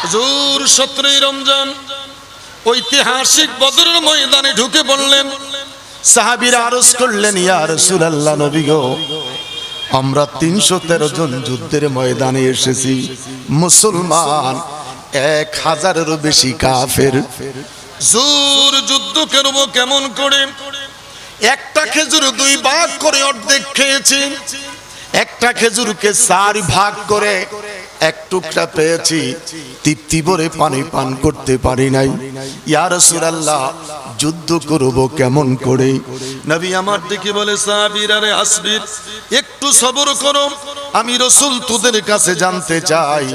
হুজুর 17 রমজান ঐতিহাসিক বদরের ময়দানে ঢুকে পড়লেন। সাহাবীরা আরজ করলেন, ইয়া রাসূলুল্লাহ, নবী গো, আমরা 313 জন যুদ্ধের ময়দানে এসেছি, মুসলমান 1000-এরও বেশি কাফের। হুজুর যুদ্ধ করব কেমন করে? একটা খেজুর 2 ভাগ করে অর্ধেক খেয়েছি, একটা খেজুরকে 4 ভাগ করে 1 টুকরা পেয়েছি, তৃপ্তি ভরে পানি পান করতে পারি নাই। ইয়া রাসূলুল্লাহ, যুদ্ধ করব কেমন করে? নবী আমার দিকে বলে, সাহাবীরা রে আসবির, একটু সবর করো, আমি রাসূল তোদের কাছে জানতে চাই,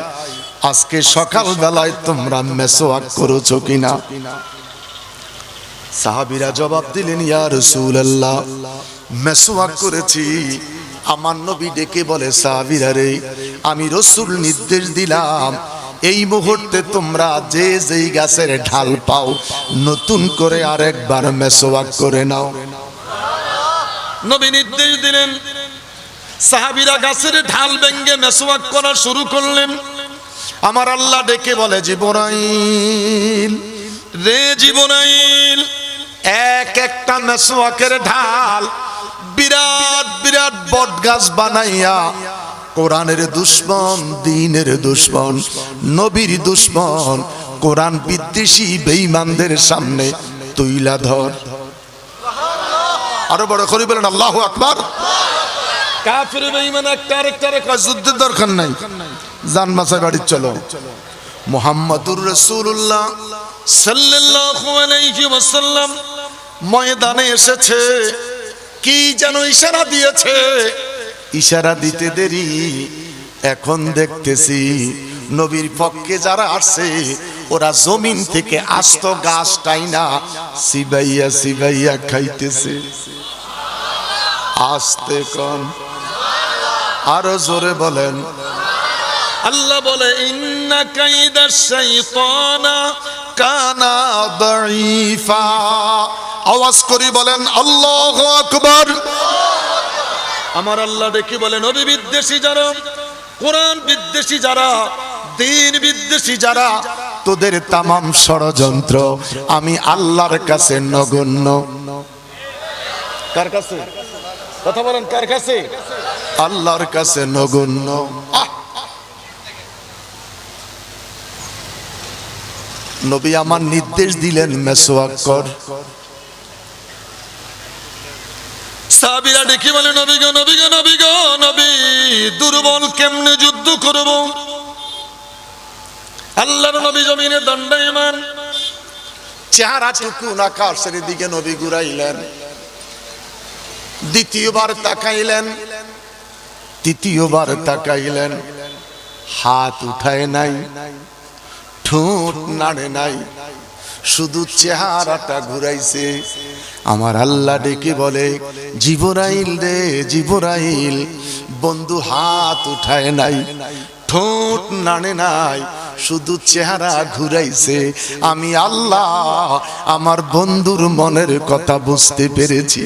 আজকে সকাল বেলায় তোমরা মেসওয়াক করেছো কিনা? সাহাবীরা জবাব দিলেন, ইয়া রাসূলুল্লাহ, মেসওয়াক করেছি। আমার নবী ডেকে বলে, সাহাবীরা রে, আমি রাসূল নির্দেশ দিলাম, এই মুহূর্তে তোমরা যে যেই গাছের ঢাল পাও নতুন করে আরেকবার মেসওয়াক করে নাও। নবী নির্দেশ দিলেন। সাহাবীরা গাছের ঢাল ভেঙে মেসওয়াক করা শুরু করলেন। আমার আল্লাহ ডেকে বলে, জিবরাইল রে জিবরাইল, একটা মেসওয়াকের ঢাল বিরাট বিরাট বট গাছ বানাইয়া কোরআনের দুশ্মন, দ্বীনের দুশ্মন, নবীর দুশ্মন, কোরআন বিদ্বেষী বেঈমানদের সামনে তুইলা ধর। আরো বড় করে বলেন আল্লাহু আকবার। কাফির বেঈমান একটা আরেকটারে কয়, যুদ্ধের দরকার নাই, জান মাসায় বাড়ি চলো। মুহাম্মাদুর রাসূলুল্লাহ সাল্লাল্লাহু আলাইহি ওয়াসাল্লাম ময়দানে এসেছে, কি যেন ইশারা দিয়েছে। ইশারা দিতে দেরি, এখন দেখতেছি নবীর পক্ষে যারা আসছে ওরা জমিন থেকে আস্ত গাছ টাইনা সিবাইয়া সিবাইয়া খাইতেছে। আস্তে কোন, আরো জোরে বলেন। আল্লাহ বলে, ইন্না কাইদাশ শাইতানা কানা দাঈফা। আওয়াজ করি বলেন আল্লাহু আকবার। আমার আল্লাহ ডেকে বলে, নবী বিদ্বেষী যারা, কোরআন বিদ্বেষী যারা, দ্বীন বিদ্বেষী যারা, তোদের তামাম ষড়যন্ত্র আমি আল্লাহর কাছে নগণ্য। কার কাছে? কথা বলেন, কার কাছে? আল্লাহর কাছে নগণ্য। নবী আমার নির্দেশ দিলেন, মেসওয়াক কর। সাহাবীরা ডেকে বলে, নবী গো, নবী গো, নবী গো, নবী দুর্বল, কেমনে যুদ্ধ করব? আল্লাহর নবী জমিনে দণ্ডায়মান, চেহারা টুকু আকাশের দিকে নবী ঘুরাইলেন, দ্বিতীয়বার তাকাইলেন, তৃতীয়বার তাকাইলেন, হাত উঠায় নাই, ঠোঁট নাড়ে নাই, শুধু চেহারাটা ঘুরাইছে। আমার আল্লাহ ডেকে বলে, জিবরাইল রে জিবরাইল, বন্ধু হাত উঠায় নাই, ঠোঁট নাড়ে নাই, শুধু চেহারা ঘুরাইছে। আমি আল্লাহ আমার বন্ধুর মনের কথা বুঝতে পেরেছি।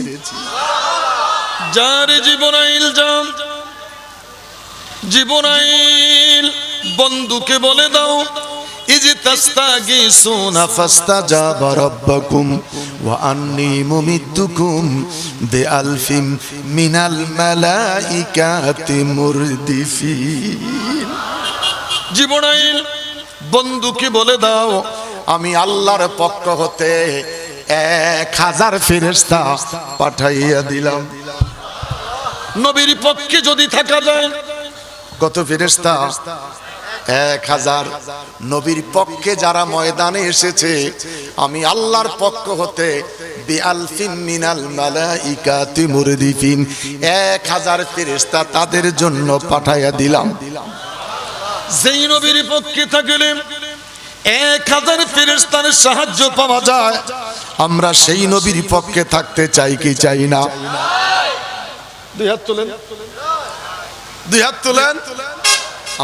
যারে জিবরাইল যান, জিবরাইল বন্ধুকে বলে দাও, ইজতাস্তাগিসুনা ফাস্তাজাবা রাব্বাকুম ওয়া আন্নী মুমিদ্দুকুম বিআলফিম মিনাল মালাইকাতি মুরদিফিন। জিবরাইল বন্ধুকে বলে দাও, আমি আল্লাহর পক্ষ হতে 1000 ফেরেশতা পাঠাইয়া দিলাম। নবীর পক্ষে যদি থাকা যায়, কত ফেরেশতা? 1000। নবীর পক্ষে যারা ময়দানে এসেছে, আমি আল্লাহর পক্ষ হতে বিআলফিন মিনাল মালাইকাতি মুরদিফিন 1000 ফেরেশতা তাদের জন্য পাঠাইয়া দিলাম। যেই নবীর পক্ষে থাকলে 1000 ফেরেশতার সাহায্য পাওয়া যায়, আমরা সেই নবীর পক্ষে থাকতে চাই কি চাই না? দুই হাত তোলেন, দুই হাত তোলেন।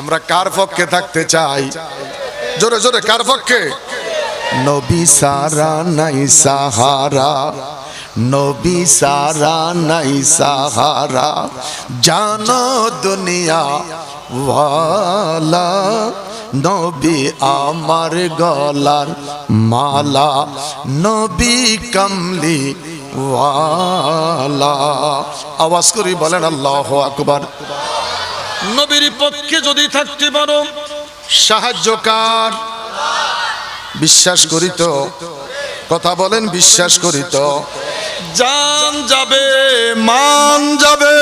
আমরা কার পক্ষে থাকতে চাই? জোরে জোরে কার পক্ষে? নবী সারা নাই সাহারা, নবী সারা নাই সাহারা, জানো দুনিয়া ওয়ালা নবী আমার গলার মালা, নবী কামলি ওয়ালা। আওয়াজ করে বলেন আল্লাহু আকবার। নবীর পক্ষে যদি থাকতে পারো, সাহায্যকার বিশ্বাস করি তো, কথা বলেন বিশ্বাস করি তো। জান যাবে, মান যাবে,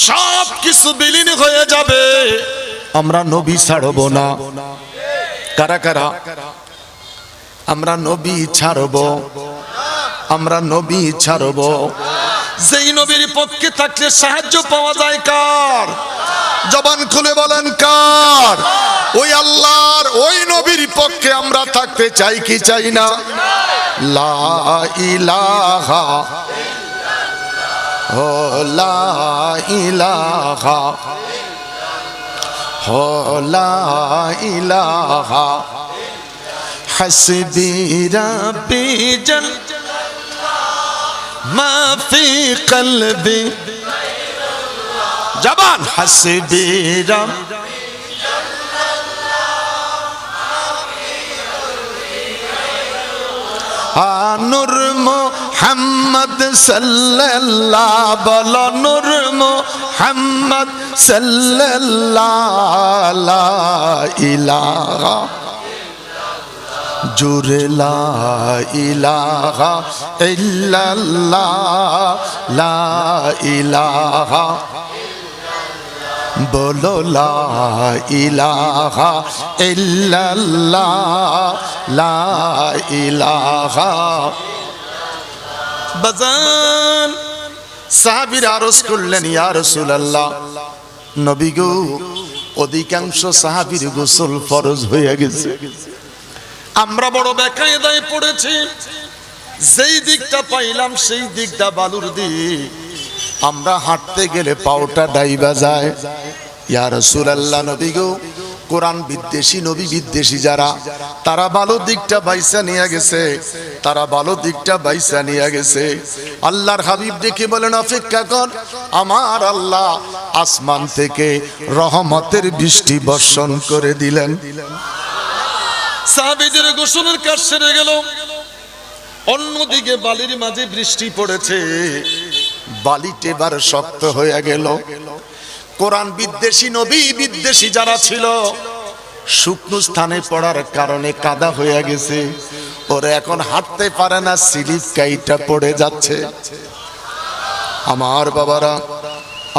সব কিছু বিলীন হয়ে যাবে, আমরা নবী ছাড়ব না। কারা কারা? আমরা নবী ছাড়ব, আমরা নবী ছাড়ব। যেই নবীর পক্ষে থাকলে সাহায্য পাওয়া যায় কার? জবান খুলে বলেন কার? ওই আল্লাহর ওই নবীর পক্ষে আমরা থাকতে চাই কি চাই না? লা ইলাহা ও লা ইলাহা ও লা ইলাহা হাসবি রাব্বি জাল মা ফি কলবি। জবান হাসবি রাব্বি নূর মুহাম্মদ সাল্লাল্লাহু বলো নূর মুহাম্মদ সাল্লাল্লাহু লা ইলাহা জুরে লা ইলাহা ইল্লাল্লাহ লা ইলাহা বলো লা ইলাহা ইল্লাল্লাহ লা ইলাহা। বাজান সাহাবীরা আরজ করলেন ইয়া রাসূলুল্লাহ, নবী গো অধিকাংশ সাহাবীর গোসল ফরজ হয়ে গেছে, আমরা বড় বেকায়দায় পড়েছি, যেই দিকটা পাইলাম সেই দিকটা বালুর দিক, আমরা হাঁটতে গেলে পাওটা ডাইবা যায়। ইয়া রাসূলুল্লাহ নবী গো কোরআন বিদ্বেষী নবী বিদ্বেষী যারা, তারা ভালো দিকটা বাইসা নিয়ে গেছে, তারা ভালো দিকটা বাইসা নিয়ে গেছে। আল্লাহর হাবিব ডেকে বলেন অপেক্ষা কর, আমার আল্লাহ আসমান থেকে রহমতের বৃষ্টি বর্ষণ করে দিলেন। সাহাবীদের গোসলের কাজ সেরে গেল, অন্যদিকে বালির মাঝে বৃষ্টি পড়েছে, বালিতে এবার শক্ত হয়ে গেল। কোরআন বিদ্বেষী নবী বিদ্বেষী যারা ছিল, শুকনো স্থানে পড়ার কারণে কাদা হয়ে গেছে, ওরা এখন হাঁটতে পারে না, স্লিপ কাইটা পড়ে যাচ্ছে। আমার বাবারা,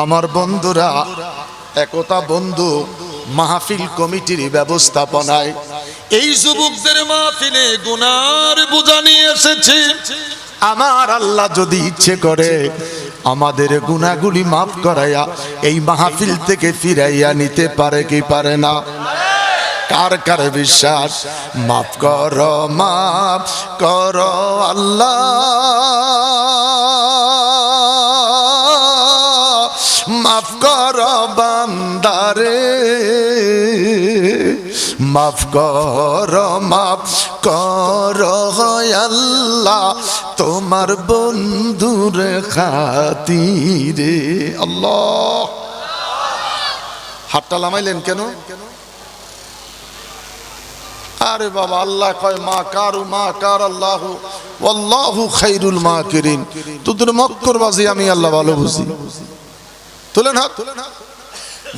আমার বন্ধুরা, একতা বন্ধু মাহফিল কমিটির ব্যবস্থাপনায় এই যুবকদের মাহফিলে গুনার বোঝা নিয়ে এসেছি। আমার আল্লাহ যদি ইচ্ছে করে আমাদের গুনাহগুলি মাফ করাইয়া এই মাহফিল থেকে ফিরাইয়া নিতে পারে কি পারে না? কার কার বিশ্বাস? মাফ করো আল্লাহ, মাফ করো বান্দারে, মাফ করো আল্লাহ তোমার বন্ধুর খাতিরে। আল্লাহ, হাতটা লামাইলেন কেন? আরে বাবা, আল্লাহ কয় মা কার আল্লাহু ওয়াল্লাহু খায়রুল মাকিরিন। তোদের মক্করবাজি আমি আল্লাহ ভালো বুঝি। তুলেন হাত,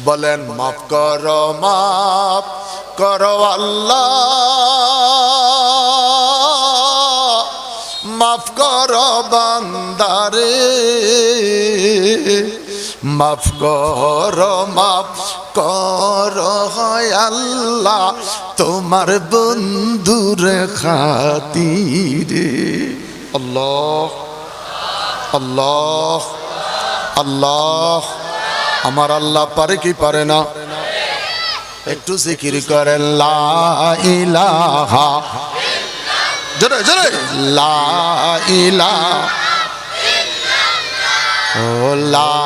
বলেন মাফ করো আল্লাহ, মাফ করো বান্দারে, মাফ করো আল্লাহ তোমার বন্ধুর খাতিরে। আল্লাহ আল্লাহ আল্লাহ। আমার আল্লাহ পারে কি পারে না? একটু জিকির করেন লা ইলাহা, জোরে জোরে লা ইলাহা ও লা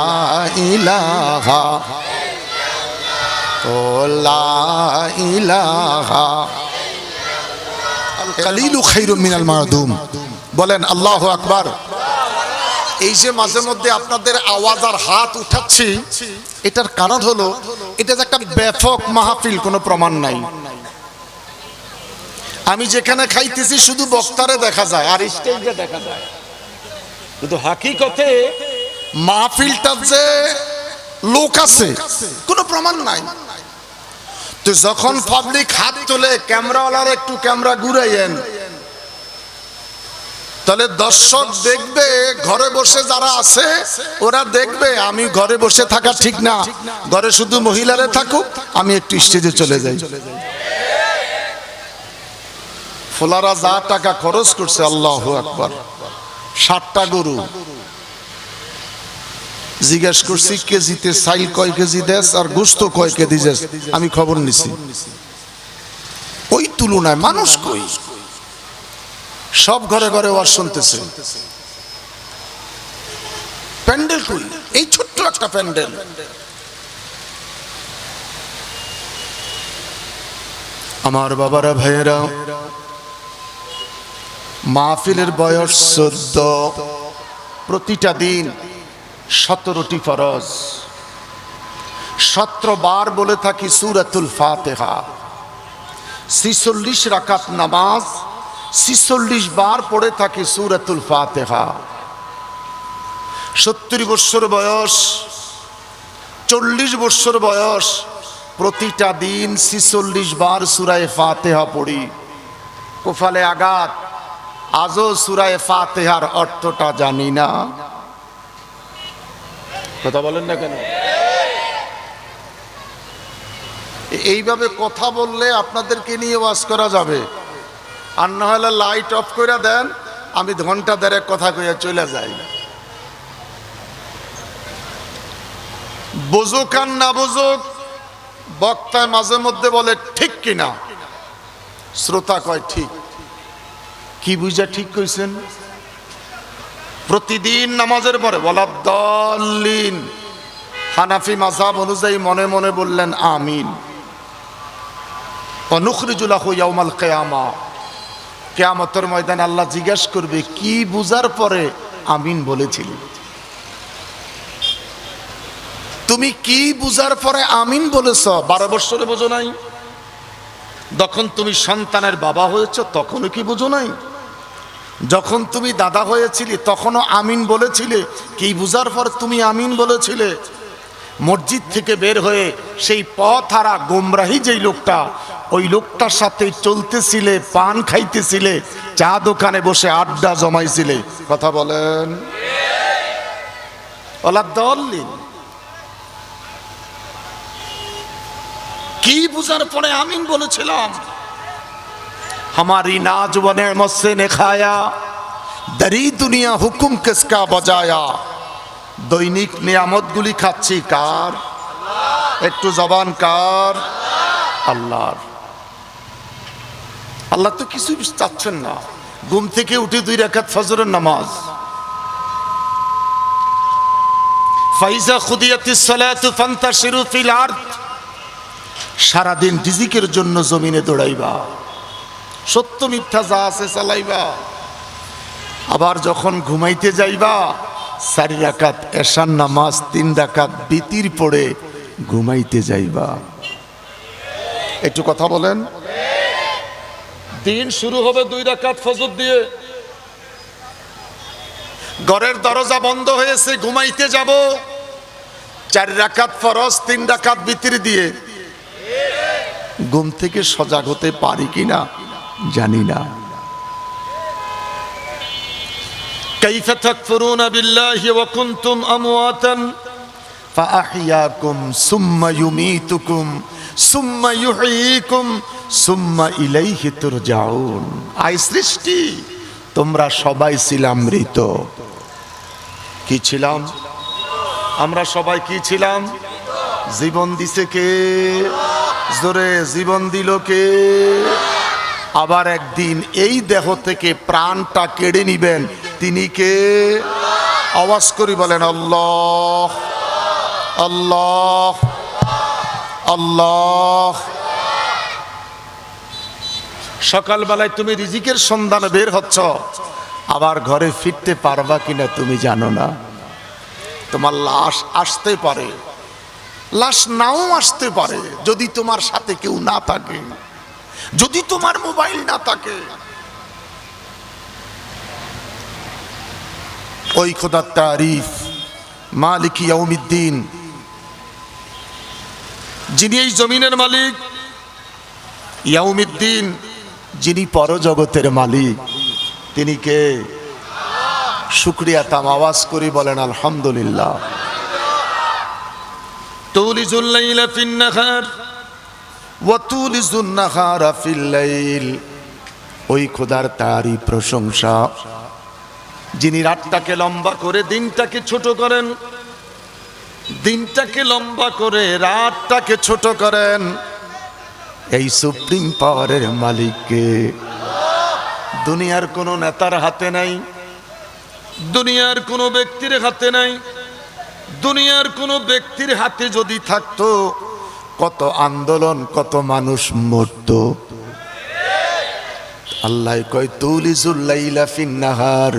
ইলাহা ও লা ইলাহা আল কালিলু খায়রুম মিনাল মাদুম। বলেন আল্লাহু আকবার। এই যে মাঝে মধ্যে আপনাদের আওয়াজ আর হাত উঠাচ্ছি, এটার কারণ হলো এটা যে একটা ব্যাপক মাহফিল, কোনো প্রমাণ নাই। আমি যেখানে খাইতেছি শুধু বক্তারে দেখা যায় আর স্টেজে দেখা যায়, কিন্তু হাকিকতে মাহফিলটার যে লোক আছে কোনো প্রমাণ নাই। তো যখন পাবলিক হাত তোলে, ক্যামেরাওয়ালার একটু ক্যামেরা ঘুরাইয়েন, তাহলে দর্শক দেখবে, ঘরে বসে যারা আছে ওরা দেখবে আমি ঘরে বসে থাকা ঠিক না, ঘরে শুধু মহিলারা থাকুক, আমি একটু স্টেজে চলে যাই। ফোলারা যা টাকা খরচ করছে, আল্লাহু আকবার, 60টা গরু, জিজ্ঞেস করছি কেজিতে চাইল কয় কেজি দেশ আর গোস্ত কয় কেজি দেশ, আমি খবর নিছি। ওই তুলনায় মানুষ কই, সব ঘরে ঘরে ওয়াজ শুনতেছে, প্যান্ডেল কই, এই ছোট্ট একটা প্যান্ডেল। আমার বাবারা ভাইয়েরা, মাহফিলের বয়স 14, প্রতিটা দিন 17টি ফরজ, 17 বার বলে থাকি সূরাতুল ফাতিহা, 46 রাকাত নামাজ, 46 বার পড়ে থাকি সূরাতুল ফাতিহা। 70 বছর বয়স, 40 বছর বয়স, প্রতিটা দিন 46 বার সূরা ফাতিহা পড়ি। কোফালে আঘাত, আজও সূরা ফাতিহার অর্থটা জানি না। কথা বলেন না কেন? এইভাবে কথা বললে আপনাদেরকে নিয়ে ওয়াজ করা যাবে, আর না হলে লাইট অফ করে দেন, আমি ঘন্টা দেড়েক কথা কইয়া চলে যাই। বুঝুক আর না বুঝুক, বক্তায় মাঝে মধ্যে বলে ঠিক কিনা, শ্রোতা কয় ঠিক। কি বুঝা ঠিক কইছেন? প্রতিদিন নামাজের পরে ওয়ালাদ-দাল্লিন, হানাফি মাযহাব অনুযায়ী মনে মনে বললেন আমিন। ওয়া নুখরিজু লাহু ইয়াউমাল কিয়ামা, কিয়ামতের ময়দানে আল্লাহ জিজ্ঞাসা করবে কি বুঝার পরে আমিন বলেছিলি, তুমি কি বুঝার পরে আমিন বলেছ? 12 বছরে বোঝো নাই? যখন তুমি সন্তানের বাবা হয়েছ তখনও কি বোঝো নাই? যখন তুমি দাদা হয়েছিলি তখনও আমিন বলেছিলে? কি বুঝার পর তুমি আমিন বলেছিলে? মসজিদ থেকে বের হয়ে সেই পথ হারা গোমরাহী যেই লোকটা, ওই লোকটার সাথে চলতেছিলে, পান খাইতেছিলে, চা দোকানে বসে আড্ডা জমাইছিলে। কথা বলেন। ওয়ালাদ-দাল্লিন, কি বুঝার পরে আমিন বলেছিলাম? हमारी नाज व नेमत से ने खाया, दरी दुनिया हुकुम किसका बजाया। দৈনিক নিয়ামতগুলি খাচ্ছি কার? একটু জবান কার? আল্লাহর। আল্লাহ তো কিছুই চাচ্ছেন না। ঘুম থেকে উঠে 2 রাকাত ফজরের নামাজ, ফাইজা খুদিয়াতিস সালাতু ফান্তাশিরু ফিল আরদ, সারাদিন রিজিকের জন্য জমিনে দৌড়াইবা, সত্য মিথ্যা যা আছে চালাইবা। আবার যখন ঘুমাইতে যাইবা 4 রাকাত এশার নামাজ, 3 রাকাত বিতির পড়ে ঘুমাইতে যাইবা। একটু কথা বলেন। দিন শুরু হবে 2 রাকাত ফজর দিয়ে, ঘরের দরজা বন্ধ হয়েছে, ঘুমাইতে যাব 4 রাকাত ফরজ, 3 রাকাত বিতির দিয়ে। ঘুম থেকে সজাগ হতে পারি কিনা জানি না। কাইফা তাকফুরুনা বিল্লাহি ওয়া কুনতুম আমওয়াতান ফাআহইয়াকুম সুম্মা ইউমীতুকুম সুম্মা ইউহয়ীকুম সুম্মা ইলাইহি তুরজাউন। আই সৃষ্টি, তোমরা সবাই ছিলাম মৃত। কি ছিলাম? আমরা সবাই কি ছিলাম? জীবন দিছে কে? জোরে জীবন দিল কে? আবার একদিন এই দেহ থেকে প্রাণটা কেড়ে নিবেন, তিনি কে? আওয়াজ করি বলেন আল্লাহ আল্লাহ আল্লাহ। সকালবেলায় তুমি রিজিকের সন্ধানে বের হচ্ছ, আবার ঘরে ফিরতে পারবা কিনা তুমি জানো না। তোমার লাশ আসতে পারে, লাশ নাও আসতে পারে, যদি তোমার সাথে কেউ না থাকে, যদি তোমার মোবাইল না থাকে। ওই খোদার তারিফ, মালিক ইয়াউমিদ্দিন, যিনি এই জমিনের মালিক, ইয়াউমিদ্দিন যিনি পরজগতের মালিক, তিনি কে? শুকরিয়া তাম আওয়াজ করি বলেন আলহামদুলিল্লাহ। তুলিজুল লাইলা ফিন নাহার ওয়া তুলিজুন নাহারা ফিল লাইল, ওই খোদার তারই প্রশংসা যিনি রাতটাকে লম্বা করে দিনটাকে ছোট করেন, দিনটাকে লম্বা করে রাতটাকে ছোট করেন। এই সুপ্রিম পাওয়ারের মালিককে। দুনিয়ার কোন নেতার হাতে নাই, দুনিয়ার কোনো ব্যক্তির হাতে নাই। দুনিয়ার কোনো ব্যক্তির হাতে যদি থাকতো, কত আন্দোলন, কত মানুষ মরত। আল্লাহ কয় তুলিজুল লাইলা ফিন নাহার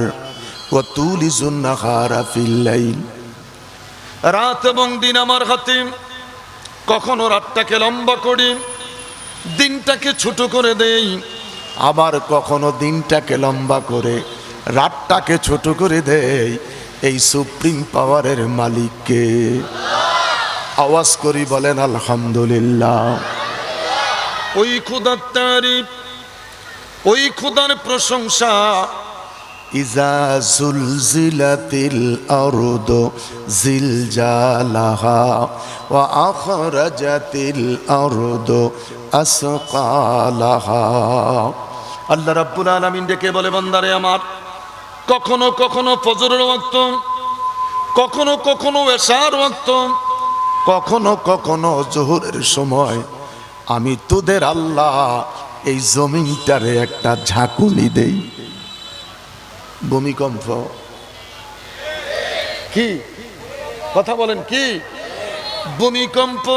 ওয়া তুলিজুন নাহারা ফিল লাইল, রাত এবং দিন আমার হাতে। কখনো রাতটাকে লম্বা করি, দিনটাকে ছোট করে দেই। আবার কখনো দিনটাকে লম্বা করে রাতটাকে ছোট করে দেয়। এই সুপ্রিম পাওয়ারের মালিককে। আওয়াজ করি বলেন আলহামদুলিল্লাহ। ওই খোদার তারিফ, ওই খোদার প্রশংসা। ইজা জুলজিলাতিল আরদু জিলজালাহা ওয়া আখরাজাতিল আরদু আসকালাহা। আল্লাহ রাব্বুল আলামিন ডেকে বলে, বান্দারে আমার, কখনো কখনো ফজরের ওয়াক্ত, কখনো কখনো এশার ওয়াক্ত, কখনো কখনো জোহরের সময় আমি তোদের আল্লাহ এই জমিনটারে একটা ঝাঁকুনি দেই। ভূমিকম্প কি কথা বলেন? কি ভূমিকম্প?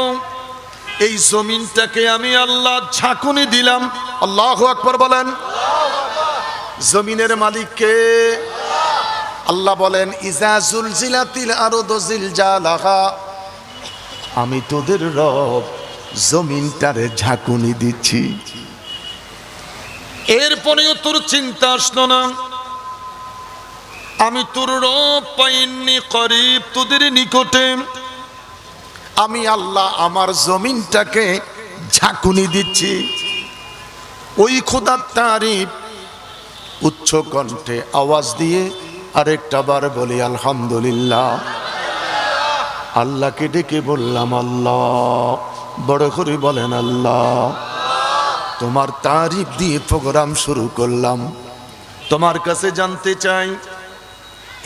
এই জমিনটাকে আমি আল্লাহ ঝাঁকুনি দিলাম। আল্লাহু আকবার বলেন। জমিনের মালিককে। আল্লাহ বলেন ইজা জুলজিলাতিল আরদু জিলজালাহা, আমি তোদের রব জমিনটারে ঝাঁকুনি দিচ্ছি। এরপরেও তোর চিন্তা আসলো না? আমি তোর রব পাইনি করিব, তোদের নিকটে। আমি আল্লাহ আমার জমিনটাকে ঝাঁকুনি দিচ্ছি। ওই খোদার তারিফ উচ্চ কণ্ঠে আওয়াজ দিয়ে আরেকটা বার বলি আলহামদুলিল্লাহ। আল্লাহকে ডেকে বললাম আল্লাহ, বড় করে বলেন আল্লাহ। তোমার তারিফ দিয়ে প্রোগ্রাম শুরু করলাম। তোমার কাছে জানতে চাই,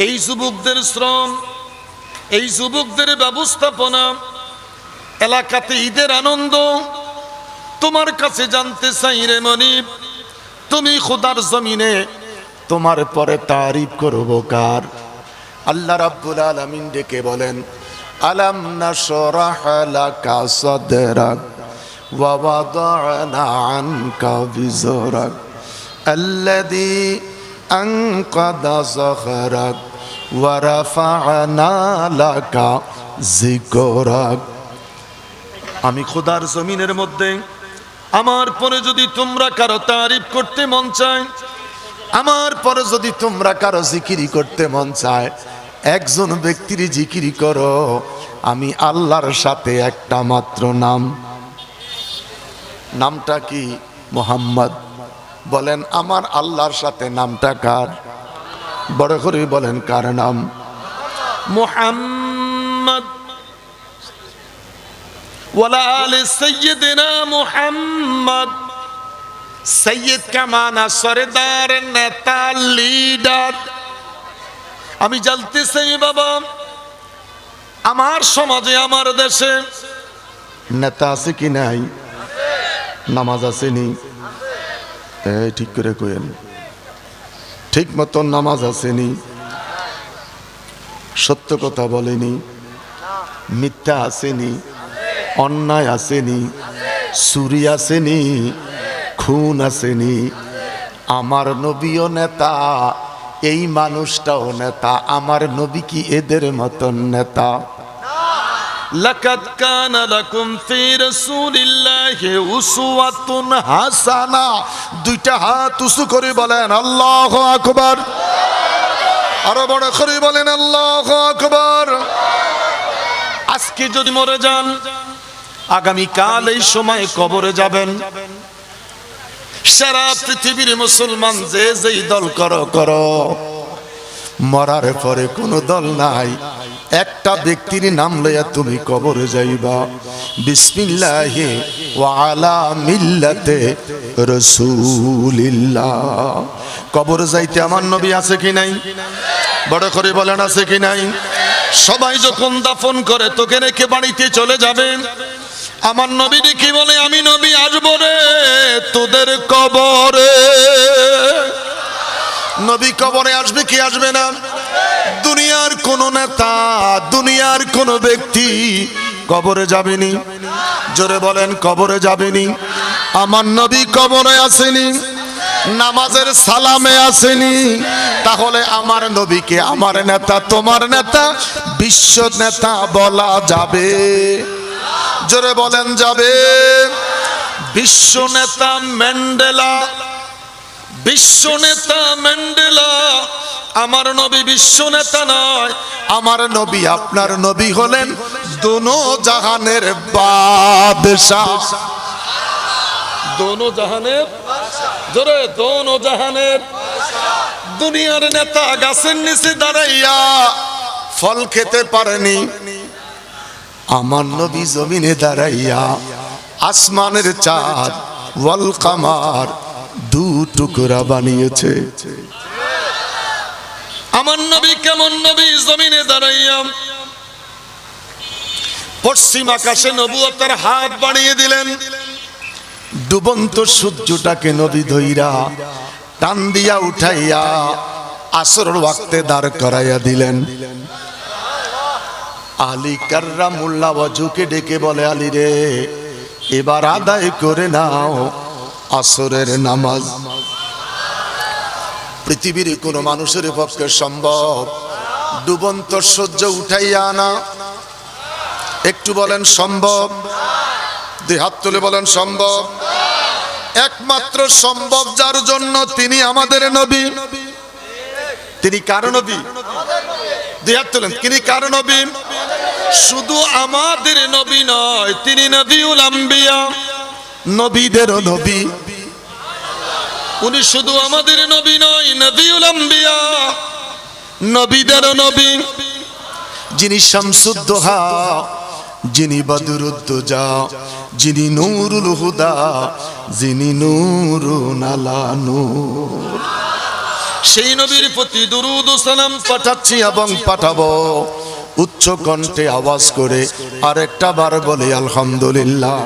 এই যুবকদের শ্রম, এই যুবকদের ব্যবস্থাপনা, এলাকাতে ঈদের আনন্দ, তোমার কাছে জানতে চাই রে মনিব, তুমি খোদার জমিনে তোমার পরে তারিফ করব কার? আল্লাহ রাব্বুল আলামিন ডেকে বলেন আলাম নাশরাহ লাকা সাদরাক ওয়া ওয়াদানা আনকা বিজরাক আল্লাযী আনকাদা যাহরাক ওয়া রাফা'না লাকা যিকরাক। আমি খোদার জমিনের মধ্যে আমার পরে যদি তোমরা কারো তারিফ করতে মন চায়, আমার পরে যদি তোমরা কারো জিকিরি করতে মন চায়, একজন ব্যক্তির জিকিরি করো। আমি আল্লাহর সাথে একটা মাত্র নাম, নামটা কি? মুহাম্মদ। বলেন আমার আল্লাহর সাথে নামটা কার? বড় করে বলেন কার নাম? মুহাম্মদ। ওয়ালা আলি সাইয়্যিদিনা মুহাম্মদ। সৈয়দ কা মানা সরদার, নেতা, লিডার। আমি জানতে চাই বাবা, আমার সমাজে, আমার দেশে নেতা আছে কি নাই? নামাজ আছে নি? এই ঠিক করে কইেন, ঠিক মতন নামাজ আসেনি, সত্য কথা বলেনি, মিথ্যা আসেনি, অন্যায় আসেনি, চুরি আসেনি, খুন আসেনি। আমার নবীও নেতা, এই মানুষটাও নেতা, আমার নবী কি এদের মতন নেতা? লাকাদ কানা লাকুম ফি রাসূলিল্লাহি উসওয়াতুন হাসানা। দুইটা হাত উঁচু করে বলেন আল্লাহু আকবার। আরো বড় করে বলেন আল্লাহু আকবার। আজকে যদি মরে যান, আগামী কাল এই সময় কবরে যাবেন। সারা পৃথিবীর মুসলমান যে যেই দল করো, মরার পরে কোনো দল নাই, একটা ব্যক্তির নাম লইয়া তুমি কবরে যাইবা, বিসমিল্লাহি ওয়া আলা মিল্লাতে রাসূলিল্লাহ। কবরে যাইতে আমার নবী আছে কি নাই? বড় করে বলেন আছে কি নাই? সবাই যখন দাফন করে তোকে রেখে বাড়িতে চলে যাবেন, আমার নবী কি বলে? আমি নবী আসবো রে তোদের কবরে। নবী কবরে আসবে কি আসবে না? দুনিয়ার কোন নেতা, দুনিয়ার কোন ব্যক্তি কবরে যাবেনি। জোরে বলেন কবরে যাবেনি। আমার নবী কবরে আসেনি, নামাজের সালামে আসেনি। তাহলে আমার নবীকে আমার নেতা, তোমার নেতা, বিশ্ব নেতা বলা যাবে? জোরে বলেন যাবে? বিশ্ব নেতা ম্যান্ডেলা, বিশ্ব নেতা ম্যান্ডেলা, আমার নবী বিশ্ব নেতা নয়। আমার নবী, আপনার নবী হলেন দোনো জাহানের বাদশাহ। দোনো জাহানের, জোরে দোনো জাহানের। দুনিয়ার নেতা গাছের নিচে দাঁড়াইয়া ফল খেতে পারেনি, আমার নবী জমিনে দাঁড়াইয়া আসমানের চাঁদ ওয়াল কামার দু টুকরা বানিয়েছে। আমার নবী কেমন নবী? জমিনে দাঁড়াইয়া পশ্চিম আকাশে নবুয়তের হাত বাড়িয়ে দিলেন। ডুবন্ত সূর্যটাকে নবী ধইরা টান দিয়া উঠাইয়া আসরের ওয়াক্তে দাঁড় করাইয়া দিলেন। আলী কাররামুল্লাহ ওয়াজুকে ডেকে বলে, আলী রে, এবার আদায় করে নাও আসরের নামাজ। পৃথিবীর কোন মানুষের পক্ষে সম্ভব ডুবন্ত সূর্য উঠাইয়া আনা? একটু বলেন সম্ভব? দুই হাত তুলে বলেন সম্ভব। একমাত্র সম্ভব যার জন্য, তিনি আমাদের নবী। তিনি কার নবী? দুই হাত তুলেন। তিনি কার নবী? শুধু আমাদের নবী নয়, তিনি নবিউল আম্বিয়া, নবীদেরও নবী। উনি শুধু আমাদের নবী নয়, নবিউল আম্বিয়া, নবীদেরও নবী। যিনি শামসুদ্দোহা, যিনি বদরুদ্দোজা, যিনি নূরুল হুদা, যিনি নূরুন আলা নূর। সেই নবীর প্রতি দুরূদ ও সালাম পাঠাচ্ছি এবং পাঠাবো উচ্চ কণ্ঠে আওয়াজ করে। আরেকটা বার বলে আলহামদুলিল্লাহ।